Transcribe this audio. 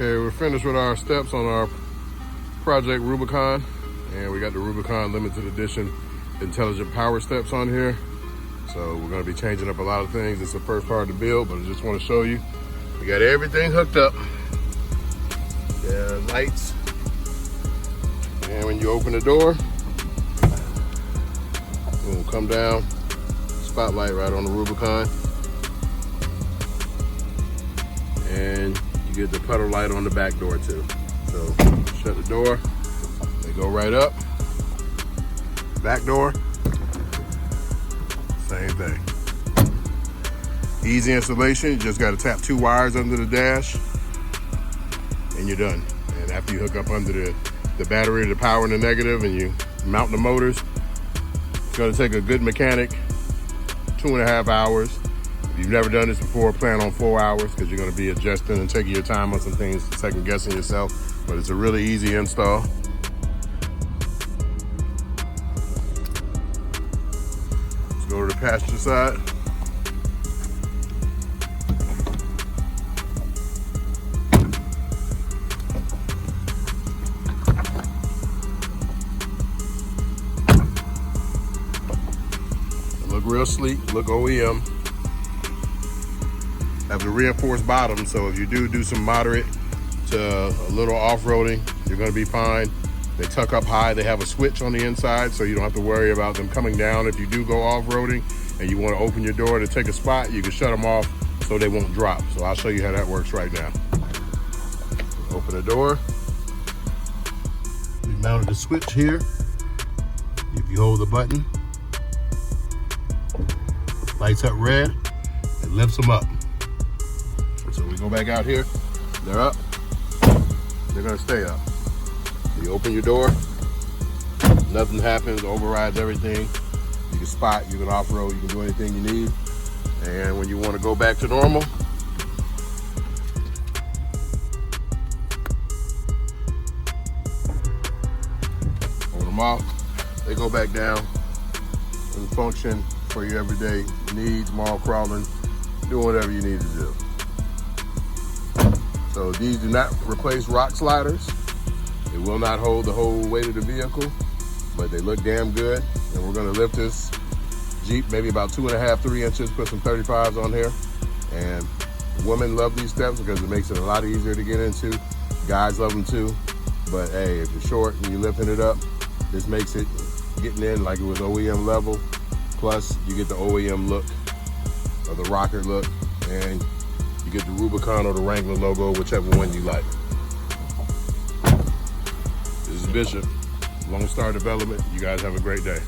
Okay, we're finished with our steps on our Project Rubicon, and we got the Rubicon limited edition intelligent power steps on here. So we're gonna be changing up a lot of things. It's the first part of the build, but I just wanna show you. We got everything hooked up. The lights. And when you open the door, it will come down, spotlight right on the Rubicon. And you get the pedal light on the back door too. So shut the door, they go right up. Back door, same thing. Easy installation, you just gotta tap 2 wires under the dash and you're done. And after you hook up under the battery, the power and the negative, and you mount the motors, it's gonna take a good mechanic 2.5 hours. If you've never done this before, plan on 4 hours because you're gonna be adjusting and taking your time on some things, second guessing yourself, but it's a really easy install. Let's go to the passenger side. Look real sleek, look OEM. Have the reinforced bottom, so if you do some moderate to a little off-roading, you're gonna be fine. They tuck up high, they have a switch on the inside, so you don't have to worry about them coming down. If you do go off-roading and you wanna open your door to take a spot, you can shut them off so they won't drop. So I'll show you how that works right now. Open the door. We mounted the switch here. If you hold the button, lights up red, it lifts them up. So we go back out here, they're up, they're gonna stay up. You open your door, nothing happens, overrides everything. You can spot, you can off-road, you can do anything you need. And when you wanna go back to normal, hold them off, they go back down and function for your everyday needs, mall crawling, doing whatever you need to do. So these do not replace rock sliders. It will not hold the whole weight of the vehicle, but they look damn good. And we're gonna lift this Jeep maybe about 2.5, 3 inches, put some 35s on here. And women love these steps because it makes it a lot easier to get into. Guys love them too. But hey, if you're short and you're lifting it up, this makes it getting in like it was OEM level. Plus, you get the OEM look, or the rocker look, and you get the Rubicon or the Wrangler logo, whichever one you like. This is Bishop, Lone Star Development. You guys have a great day.